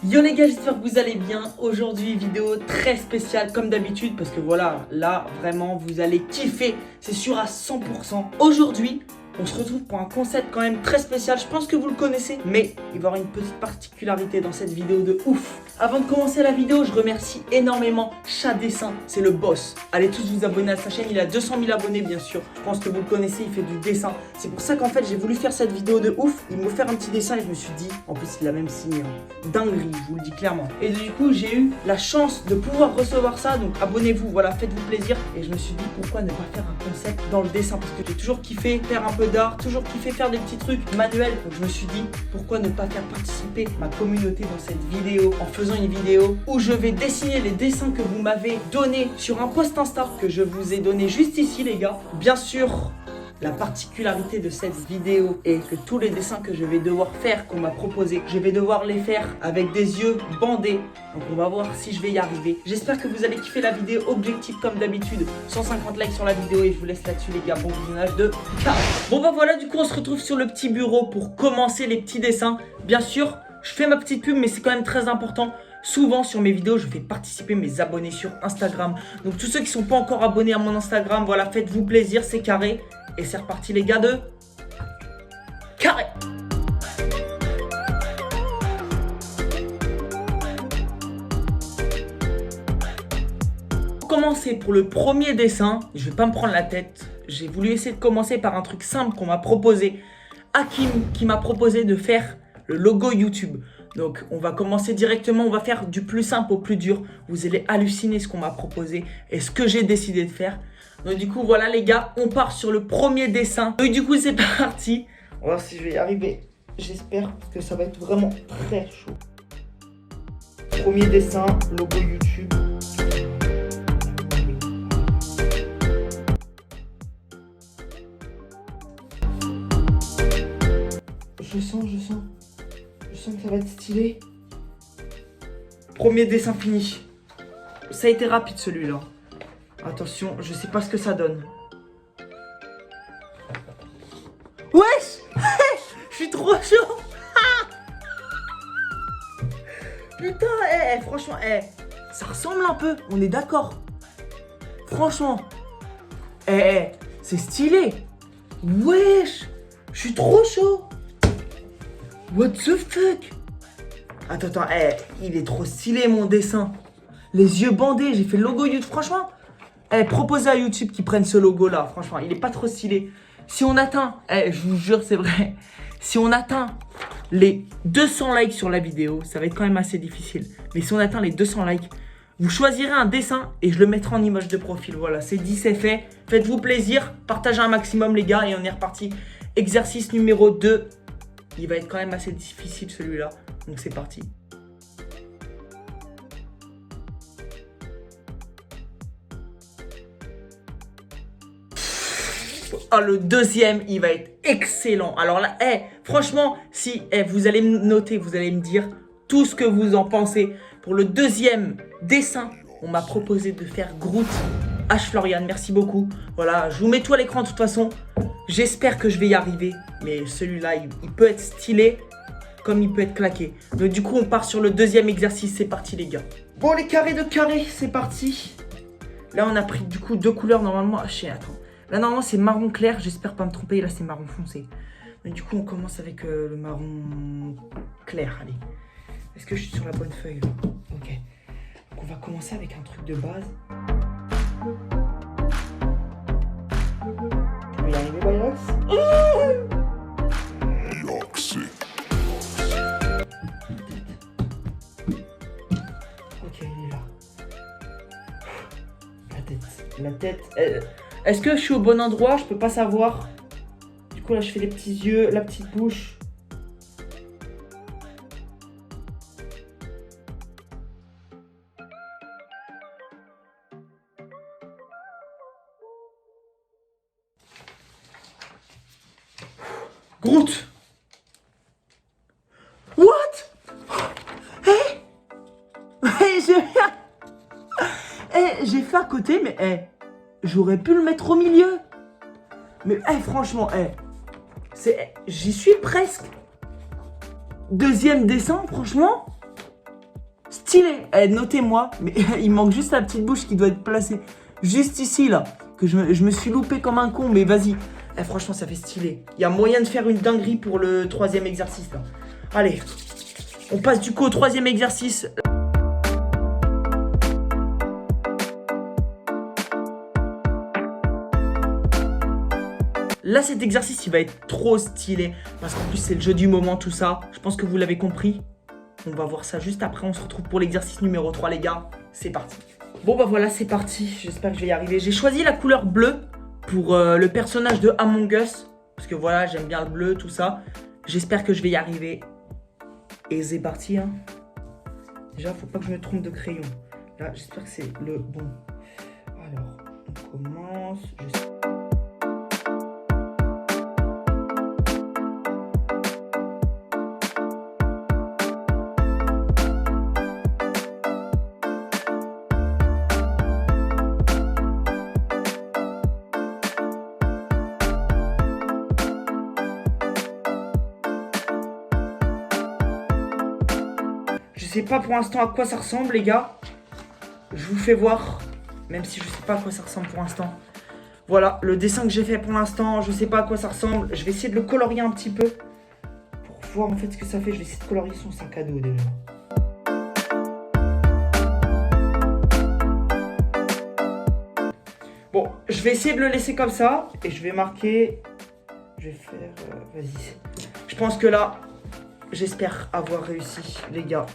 Yo les gars, j'espère que vous allez bien. Aujourd'hui, vidéo très spéciale comme d'habitude parce que voilà, là vraiment vous allez kiffer, c'est sûr à 100%. Aujourd'hui, on se retrouve pour un concept quand même très spécial. Je pense que vous le connaissez, mais il va y avoir une petite particularité dans cette vidéo de ouf. Avant de commencer la vidéo, je remercie énormément Chat Dessin, c'est le boss. Allez tous vous abonner à sa chaîne, il a 200 000 abonnés bien sûr. Je pense que vous le connaissez, il fait du dessin. C'est pour ça qu'en fait j'ai voulu faire cette vidéo de ouf. Il m'a offert un petit dessin et je me suis dit, en plus il a même signé, dinguerie, je vous le dis clairement. Et du coup j'ai eu la chance de pouvoir recevoir ça, donc abonnez-vous, voilà, faites-vous plaisir. Et je me suis dit pourquoi ne pas faire un concept dans le dessin, parce que j'ai toujours kiffé faire un peu d'art, toujours kiffé faire des petits trucs manuels. Donc je me suis dit pourquoi ne pas faire participer ma communauté dans cette vidéo en faisant une vidéo où je vais dessiner les dessins que vous m'avez donné sur un post Insta que je vous ai donné juste ici les gars. Bien sûr, la particularité de cette vidéo est que tous les dessins que je vais devoir faire, qu'on m'a proposé, je vais devoir les faire avec des yeux bandés. Donc on va voir si je vais y arriver. J'espère que vous allez kiffer la vidéo. Objectif comme d'habitude, 150 likes sur la vidéo et je vous laisse là-dessus les gars. Bon visionnage de ciao. Bon bah voilà, du coup on se retrouve sur le petit bureau pour commencer les petits dessins. Bien sûr, je fais ma petite pub mais c'est quand même très important. Souvent sur mes vidéos, je fais participer mes abonnés sur Instagram. Donc tous ceux qui ne sont pas encore abonnés à mon Instagram, voilà, faites-vous plaisir, c'est carré. Et c'est reparti les gars de carré. Pour commencer, pour le premier dessin, je vais pas me prendre la tête. J'ai voulu essayer de commencer par un truc simple qu'on m'a proposé. Hakim qui m'a proposé de faire le logo YouTube. Donc on va commencer directement, on va faire du plus simple au plus dur. Vous allez halluciner ce qu'on m'a proposé et ce que j'ai décidé de faire. Donc du coup voilà les gars, on part sur le premier dessin. Donc du coup c'est parti. On va voir si je vais y arriver. J'espère parce que ça va être vraiment très chaud. Premier dessin, logo YouTube. Je sens que ça va être stylé. Premier dessin fini. Ça a été rapide celui-là. Attention, je sais pas ce que ça donne. Wesh. Je suis trop chaud. Putain, franchement, ça ressemble un peu, on est d'accord. Franchement. C'est stylé. Wesh. Je suis trop chaud. What the fuck? Attends, il est trop stylé mon dessin. Les yeux bandés, j'ai fait le logo YouTube, franchement. Proposez à YouTube qu'ils prennent ce logo là, franchement, il est pas trop stylé. Si on atteint, je vous jure c'est vrai, si on atteint les 200 likes sur la vidéo, ça va être quand même assez difficile. Mais si on atteint les 200 likes, vous choisirez un dessin et je le mettrai en image de profil. Voilà, c'est dit, c'est fait. Faites-vous plaisir, partagez un maximum les gars et on est reparti. Exercice numéro 2. Il va être quand même assez difficile celui-là, donc c'est parti. Oh, le deuxième, il va être excellent. Alors là, franchement, si vous allez me noter, vous allez me dire tout ce que vous en pensez. Pour le deuxième dessin, on m'a proposé de faire Groot. H. Florian, merci beaucoup. Voilà, je vous mets tout à l'écran de toute façon. J'espère que je vais y arriver. Mais celui-là, il peut être stylé comme il peut être claqué. Donc du coup, on part sur le deuxième exercice. C'est parti les gars. Bon, les carrés de carré, c'est parti. Là, on a pris du coup deux couleurs normalement. Attends. Là, normalement, c'est marron clair. J'espère pas me tromper. Là, c'est marron foncé. Mais du coup, on commence avec le marron clair. Allez. Est-ce que je suis sur la bonne feuille là? Ok. Donc, on va commencer avec un truc de base. Tu peux y arriver, Bayrox? Ok, il est là. La tête. Est-ce que je suis au bon endroit? Je peux pas savoir. Du coup, là, je fais les petits yeux, la petite bouche. Groot. What? J'ai fait à côté, mais j'aurais pu le mettre au milieu. Mais franchement, j'y suis presque. Deuxième dessin, franchement, stylé. Eh, notez-moi, mais il manque juste la petite bouche qui doit être placée juste ici, là. Que je me suis loupé comme un con, mais vas-y. Eh, franchement, ça fait stylé. Il y a moyen de faire une dinguerie pour le 3e exercice, là. Allez, on passe du coup au 3e exercice. Là, cet exercice, il va être trop stylé. Parce qu'en plus, c'est le jeu du moment, tout ça. Je pense que vous l'avez compris. On va voir ça juste après. On se retrouve pour l'exercice numéro 3, les gars. C'est parti. Bon, bah voilà, c'est parti. J'espère que je vais y arriver. J'ai choisi la couleur bleue pour le personnage de Among Us. Parce que voilà, j'aime bien le bleu, tout ça. J'espère que je vais y arriver. Et c'est parti, hein. Déjà, faut pas que je me trompe de crayon. Là, j'espère que c'est le bon. Alors, on commence. Je sais pas pour l'instant à quoi ça ressemble, les gars. Je vous fais voir, même si je sais pas à quoi ça ressemble pour l'instant. Voilà, le dessin que j'ai fait pour l'instant, je sais pas à quoi ça ressemble. Je vais essayer de le colorier un petit peu pour voir en fait ce que ça fait. Je vais essayer de colorier son sac à dos déjà. Bon, je vais essayer de le laisser comme ça et je vais marquer. Je vais faire. Vas-y. Je pense que là, j'espère avoir réussi, les gars.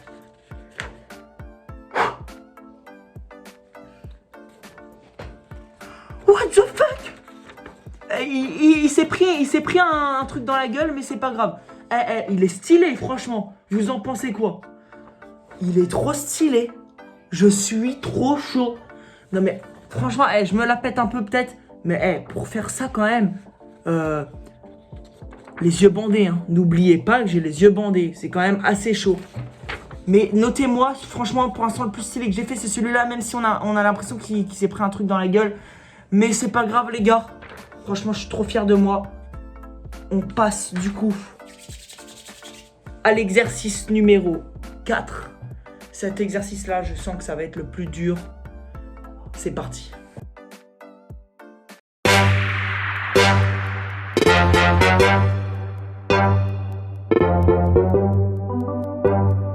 What the fuck? Il s'est pris un truc dans la gueule, mais c'est pas grave. Il est stylé, franchement. Vous en pensez quoi? Il est trop stylé. Je suis trop chaud. Non mais, franchement, je me la pète un peu peut-être. Mais pour faire ça quand même, les yeux bandés. Hein. N'oubliez pas que j'ai les yeux bandés. C'est quand même assez chaud. Mais notez-moi, franchement, pour l'instant, le plus stylé que j'ai fait, c'est celui-là. Même si on a l'impression qu'il s'est pris un truc dans la gueule. Mais c'est pas grave, les gars. Franchement, je suis trop fier de moi. On passe, du coup, à l'exercice numéro 4. Cet exercice-là, je sens que ça va être le plus dur. C'est parti.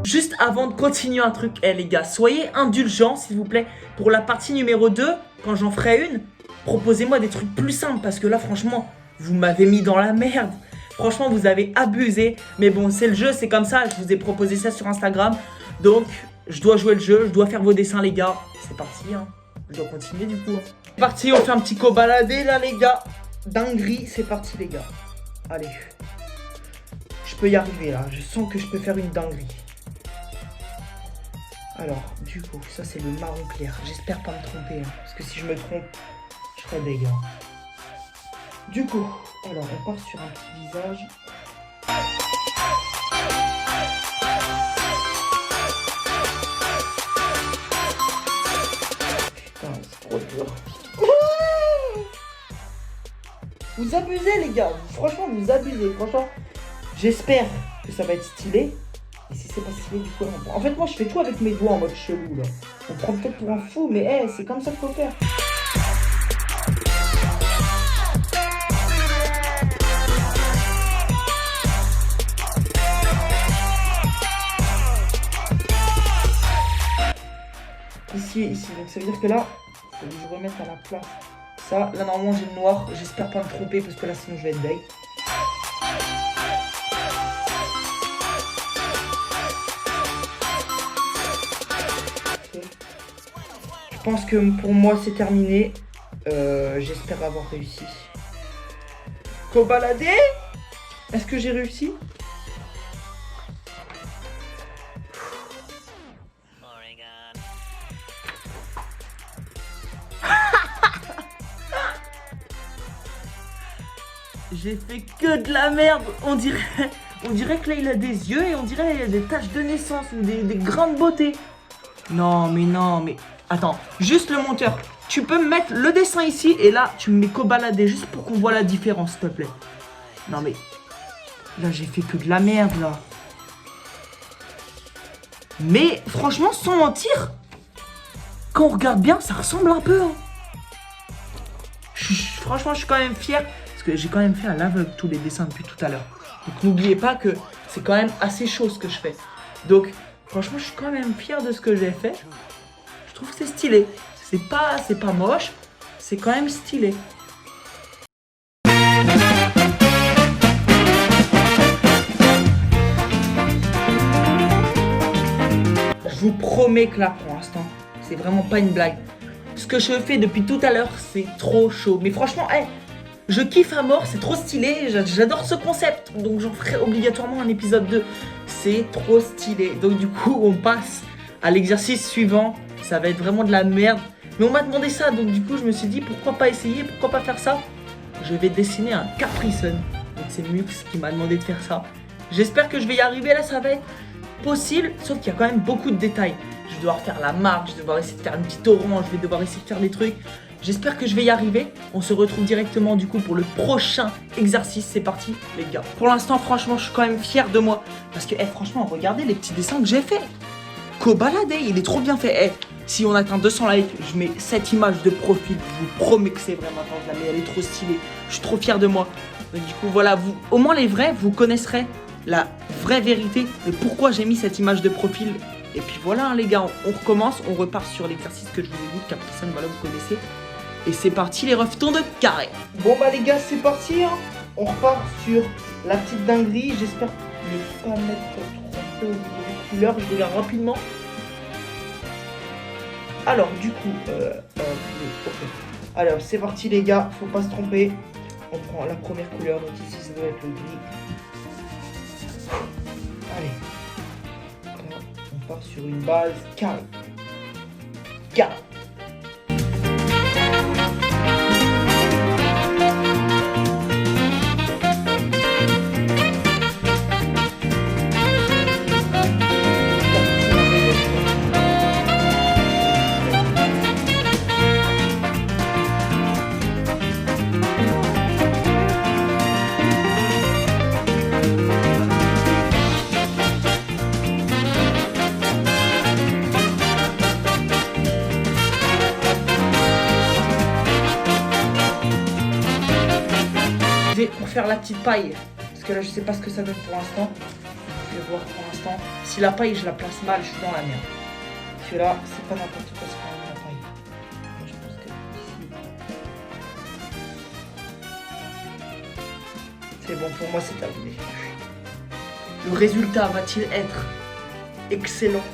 Juste avant de continuer un truc, les gars, soyez indulgents, s'il vous plaît. Pour la partie numéro 2, quand j'en ferai une, proposez-moi des trucs plus simples. Parce que là, franchement, vous m'avez mis dans la merde. Franchement, vous avez abusé. Mais bon, c'est le jeu, c'est comme ça. Je vous ai proposé ça sur Instagram. Donc, je dois jouer le jeu. Je dois faire vos dessins, les gars. C'est parti, hein. Je dois continuer, du coup. Hein. C'est parti, on fait un petit co-baladé, là, les gars. Dinguerie, c'est parti, les gars. Allez. Je peux y arriver, là. Je sens que je peux faire une dinguerie. Alors, du coup, ça, c'est le marron clair. J'espère pas me tromper, hein, parce que si je me trompe, je serais dégâts. Du coup, alors, on part sur un petit visage. Putain, c'est trop dur. Vous abusez, les gars. Franchement, vous abusez. Franchement, j'espère que ça va être stylé. Et si c'est pas stylé, du coup, en fait, moi, je fais tout avec mes doigts en mode chelou, là. On prend peut-être pour un fou, mais c'est comme ça qu'il faut faire. Ici. Donc, ça veut dire que là, il faut que je remette à la place. Ça, là, normalement, j'ai le noir. J'espère pas me tromper, parce que là, sinon, je vais être deg. Je pense que pour moi c'est terminé. J'espère avoir réussi. Co-baladé? Est-ce que j'ai réussi? J'ai fait que de la merde. On dirait que là il a des yeux et on dirait qu'il y a des taches de naissance ou des grains de beauté. Non mais... Attends, juste le monteur. Tu peux me mettre le dessin ici et là, tu me mets co-baladé juste pour qu'on voit la différence, s'il te plaît. Non mais... Là, j'ai fait que de la merde, là. Mais franchement, sans mentir, quand on regarde bien, ça ressemble un peu. Hein. Franchement, je suis quand même fier. Parce que j'ai quand même fait à l'aveugle tous les dessins depuis tout à l'heure. Donc n'oubliez pas que c'est quand même assez chaud ce que je fais. Donc franchement, je suis quand même fier de ce que j'ai fait. Je trouve que c'est stylé. C'est pas moche. C'est quand même stylé. Je vous promets que là, pour l'instant, c'est vraiment pas une blague. Ce que je fais depuis tout à l'heure, c'est trop chaud. Mais franchement, hey, je kiffe à mort, c'est trop stylé. J'adore ce concept. Donc j'en ferai obligatoirement un épisode 2. C'est trop stylé. Donc du coup, on passe à l'exercice suivant. Ça va être vraiment de la merde. Mais on m'a demandé ça. Donc du coup, je me suis dit, pourquoi pas essayer? Pourquoi pas faire ça? Je vais dessiner un Capri Sun. Donc c'est Mux qui m'a demandé de faire ça. J'espère que je vais y arriver. Là, ça va être possible, sauf qu'il y a quand même beaucoup de détails. Je vais devoir faire la marque, je vais devoir essayer de faire une petite orange, je vais devoir essayer de faire des trucs. J'espère que je vais y arriver. On se retrouve directement du coup pour le prochain exercice. C'est parti les gars. Pour l'instant, franchement, je suis quand même fier de moi. Parce que franchement, regardez les petits dessins que j'ai fait. Kobalade, il est trop bien fait. Si on atteint 200 likes, je mets cette image de profil. Je vous promets que c'est vrai maintenant, je la mets, elle est trop stylée. Je suis trop fier de moi. Donc, du coup, voilà, vous, au moins les vrais, vous connaisserez la vraie vérité de pourquoi j'ai mis cette image de profil. Et puis voilà hein, les gars, on recommence, on repart sur l'exercice que je vous ai dit, Capri Sun, voilà vous connaissez. Et c'est parti les rejetons de carré. Bon bah les gars c'est parti hein. On repart sur la petite dinguerie. J'espère ne pas mettre trop peu de couleurs, je regarde rapidement. Alors du coup, okay. Alors c'est parti les gars, faut pas se tromper. On prend la première couleur, donc ici ça doit être le gris. Allez, là, on part sur une base carrée. Carré. Pour faire la petite paille, parce que là je sais pas ce que ça donne pour l'instant. Je vais voir pour l'instant. Si la paille je la place mal, je suis dans la merde. Parce que là c'est pas n'importe quoi, c'est quand même la paille. Moi, je pense que ici. C'est bon pour moi, c'est terminé. Le résultat va-t-il être excellent?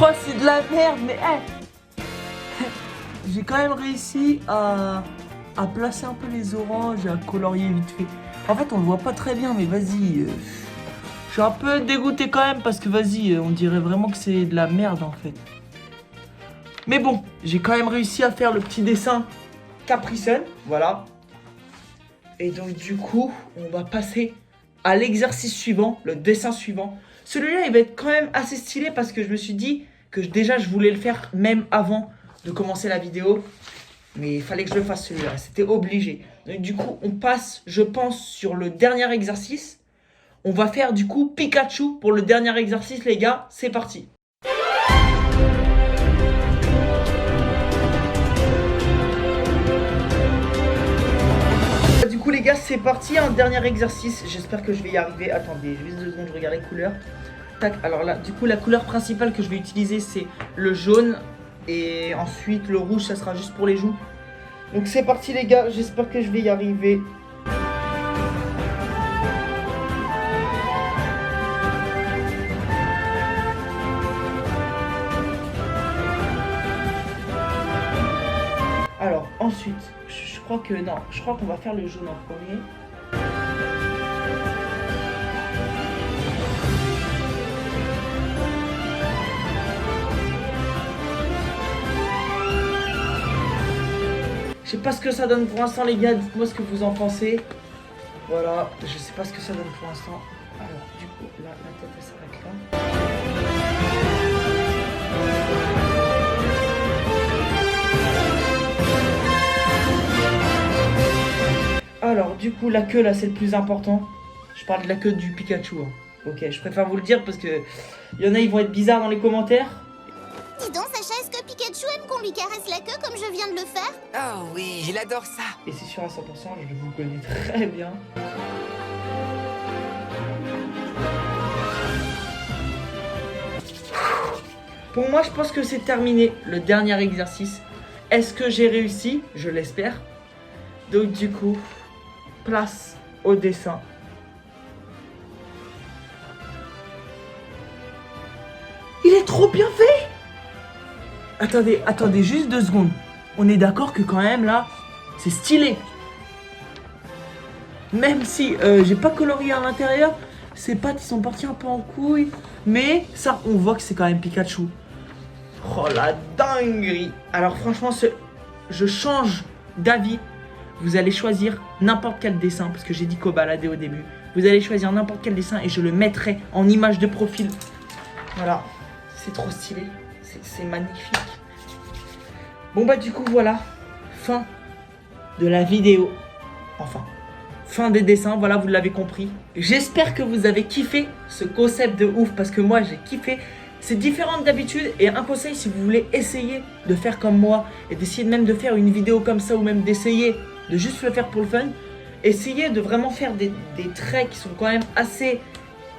Oh, c'est de la merde, mais j'ai quand même réussi à placer un peu les oranges et à colorier vite fait. En fait, on le voit pas très bien, mais vas-y. Je suis un peu dégoûté quand même parce que vas-y, on dirait vraiment que c'est de la merde en fait. Mais bon, j'ai quand même réussi à faire le petit dessin Capri Sun, voilà. Et donc du coup, on va passer à l'exercice suivant, le dessin suivant. Celui-là, il va être quand même assez stylé parce que je me suis dit que déjà, je voulais le faire même avant de commencer la vidéo. Mais il fallait que je le fasse celui-là, c'était obligé. Donc du coup, on passe, je pense, sur le dernier exercice. On va faire du coup Pikachu pour le dernier exercice, les gars. C'est parti. Du coup les gars c'est parti, un dernier exercice. J'espère que je vais y arriver. Attendez, juste 2 secondes, je regarde les couleurs. Tac, alors là du coup la couleur principale que je vais utiliser c'est le jaune. Et ensuite le rouge ça sera juste pour les joues. Donc c'est parti les gars, j'espère que je vais y arriver. Alors ensuite, je crois que non, je crois qu'on va faire le jaune en premier. Je sais pas ce que ça donne pour l'instant les gars, dites-moi ce que vous en pensez. Voilà, je sais pas ce que ça donne pour l'instant. Alors du coup, là, la tête elle s'arrête là. Alors, du coup, la queue, là, c'est le plus important. Je parle de la queue du Pikachu. Hein. Ok, je préfère vous le dire parce que il y en a, ils vont être bizarres dans les commentaires. Dis donc, Sacha, est-ce que Pikachu aime qu'on lui caresse la queue comme je viens de le faire? Oh oui, il adore ça. Et c'est sûr à 100%, je vous connais très bien. Pour moi, je pense que c'est terminé. Le dernier exercice. Est-ce que j'ai réussi? Je l'espère. Donc du coup, place au dessin. Il est trop bien fait! Attendez juste 2 secondes. On est d'accord que quand même là, c'est stylé. Même si j'ai pas colorié à l'intérieur, ses pattes ils sont partis un peu en couille. Mais ça, on voit que c'est quand même Pikachu. Oh la dinguerie! Alors franchement, je change d'avis. Vous allez choisir n'importe quel dessin, parce que j'ai dit qu'au baladé au début. Vous allez choisir n'importe quel dessin et je le mettrai en image de profil. Voilà, c'est trop stylé. C'est magnifique. Bon bah du coup voilà, fin de la vidéo. Enfin, fin des dessins, voilà, vous l'avez compris. J'espère que vous avez kiffé ce concept de ouf, parce que moi j'ai kiffé. C'est différent d'habitude et un conseil si vous voulez essayer de faire comme moi et d'essayer même de faire une vidéo comme ça ou même d'essayer de juste le faire pour le fun, essayez de vraiment faire des traits qui sont quand même assez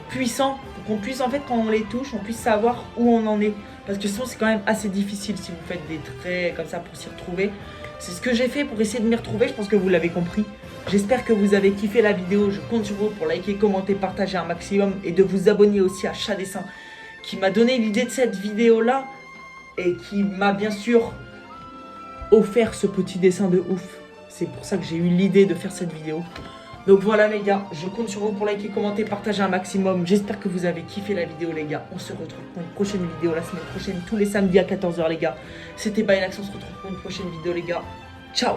puissants pour qu'on puisse en fait quand on les touche, on puisse savoir où on en est. Parce que sinon c'est quand même assez difficile si vous faites des traits comme ça pour s'y retrouver. C'est ce que j'ai fait pour essayer de m'y retrouver, je pense que vous l'avez compris. J'espère que vous avez kiffé la vidéo, je compte sur vous pour liker, commenter, partager un maximum et de vous abonner aussi à Chat Dessin qui m'a donné l'idée de cette vidéo là et qui m'a bien sûr offert ce petit dessin de ouf. C'est pour ça que j'ai eu l'idée de faire cette vidéo. Donc voilà les gars, je compte sur vous pour liker, commenter, partager un maximum. J'espère que vous avez kiffé la vidéo les gars. On se retrouve pour une prochaine vidéo la semaine prochaine, tous les samedis à 14 h les gars. C'était Bynax, on se retrouve pour une prochaine vidéo les gars. Ciao.